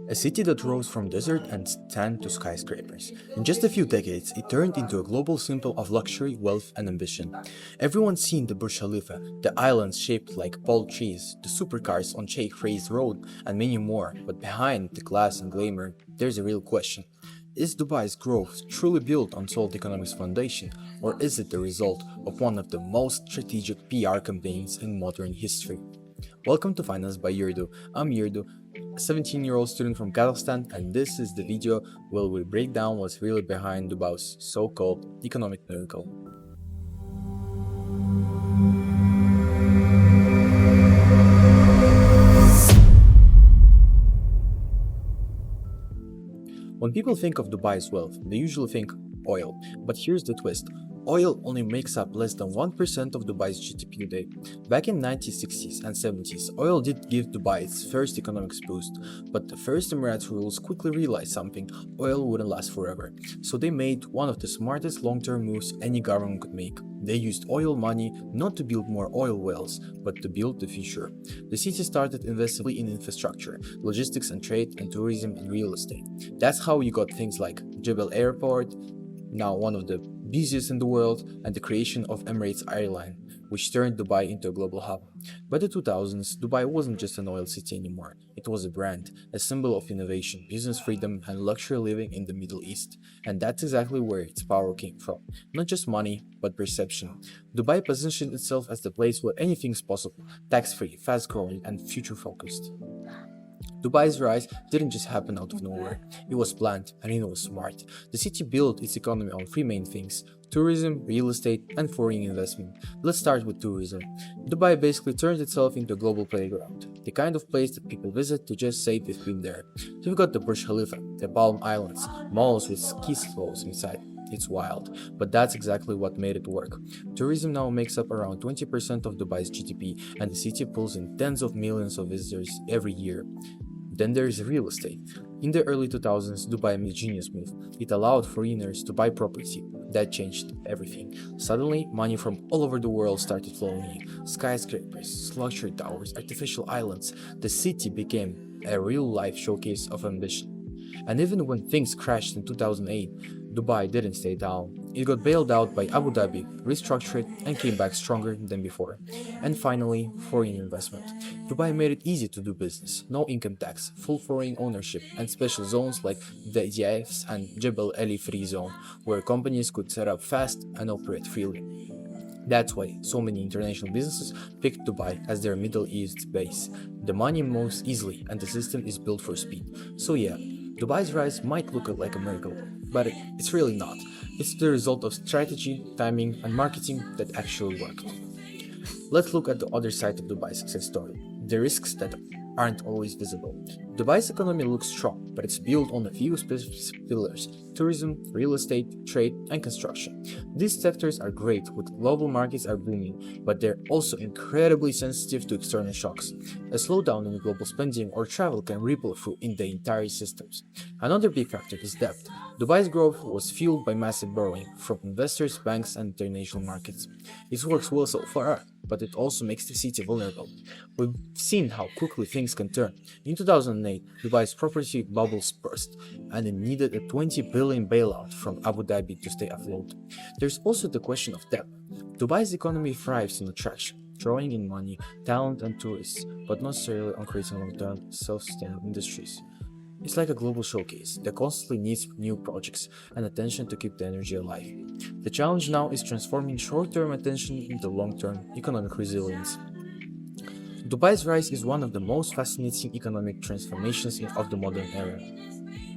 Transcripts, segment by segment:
A city that rose from desert and sand to skyscrapers. In just a few decades, it turned into a global symbol of luxury, wealth, and ambition. Everyone's seen the Burj Khalifa, the islands shaped like palm trees, the supercars on Sheikh Zayed Road, and many more. But behind the glass and glamour, there's a real question. Is Dubai's growth truly built on solid economics foundation, or is it the result of one of the most strategic PR campaigns in modern history? Welcome to Finance by Yurdu. I'm Yurdu, a 17-year-old student from Kazakhstan, and this is the video where we break down what's really behind Dubai's so-called economic miracle. When people think of Dubai's wealth, they usually think oil. But here's the twist. Oil only makes up less than 1% of Dubai's GDP today. Back in 1960s and 70s, oil did give Dubai its first economic boost, but the first Emirates rulers quickly realized something: oil wouldn't last forever. So they made one of the smartest long-term moves any government could make. They used oil money not to build more oil wells, but to build the future. The city started investing in infrastructure, logistics and trade, and tourism and real estate. That's how you got things like Jebel Airport, now one of the busiest in the world, and the creation of Emirates Airline, which turned Dubai into a global hub. By the 2000s, Dubai wasn't just an oil city anymore. It was a brand, a symbol of innovation, business freedom, and luxury living in the Middle East. And that's exactly where its power came from. Not just money, but perception. Dubai positioned itself as the place where anything's possible, tax-free, fast-growing, and future-focused. Dubai's rise didn't just happen out of nowhere. It was planned, and it was smart. The city built its economy on three main things: tourism, real estate, and foreign investment. Let's start with tourism. Dubai basically turned itself into a global playground, the kind of place that people visit to just say they've been there. So we've got the Burj Khalifa, the Palm Islands, malls with ski slopes inside. It's wild, but that's exactly what made it work. Tourism now makes up around 20% of Dubai's GDP, and the city pulls in tens of millions of visitors every year. Then there is real estate. In the early 2000s, Dubai made a genius move. It allowed foreigners to buy property. That changed everything. Suddenly, money from all over the world started flowing in. Skyscrapers, luxury towers, artificial islands. The city became a real-life showcase of ambition. And even when things crashed in 2008, Dubai didn't stay down. It got bailed out by Abu Dhabi, restructured, and came back stronger than before. And finally, foreign investment. Dubai made it easy to do business. No income tax, full foreign ownership, and special zones like the EDFs and Jebel Ali Free Zone, where companies could set up fast and operate freely. That's why so many international businesses picked Dubai as their Middle East base. The money moves easily, and the system is built for speed. So yeah, Dubai's rise might look like a miracle, but it's really not. It's the result of strategy, timing, and marketing that actually worked. Let's look at the other side of Dubai's success story: the risks that aren't always visible. Dubai's economy looks strong, but it's built on a few specific pillars: tourism, real estate, trade, and construction. These sectors are great, with global markets are booming, but they're also incredibly sensitive to external shocks. A slowdown in global spending or travel can ripple through in the entire systems. Another big factor is debt. Dubai's growth was fueled by massive borrowing from investors, banks, and international markets. It works well so far, but it also makes the city vulnerable. We've seen how quickly things can turn. In 2008, Dubai's property bubbles burst, and it needed a 20 billion bailout from Abu Dhabi to stay afloat. There's also the question of debt. Dubai's economy thrives on attraction, drawing in money, talent, and tourists, but not necessarily on creating long-term, self-sustaining industries. It's like a global showcase that constantly needs new projects and attention to keep the energy alive. The challenge now is transforming short-term attention into long-term economic resilience. Dubai's rise is one of the most fascinating economic transformations of the modern era.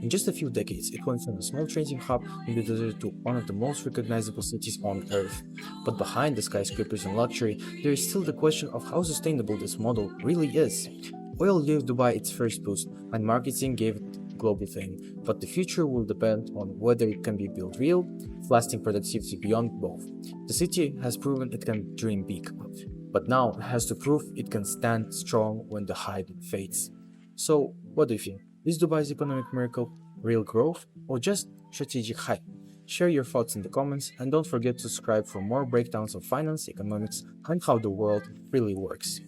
In just a few decades, it went from a small trading hub in the desert to one of the most recognizable cities on Earth. But behind the skyscrapers and luxury, there is still the question of how sustainable this model really is. Oil gave Dubai its first boost, and marketing gave it global fame, but the future will depend on whether it can be built real, lasting productivity beyond both. The city has proven it can dream big, but now it has to prove it can stand strong when the hype fades. So, what do you think? Is Dubai's economic miracle real growth or just strategic hype? Share your thoughts in the comments, and don't forget to subscribe for more breakdowns of finance, economics, and how the world really works.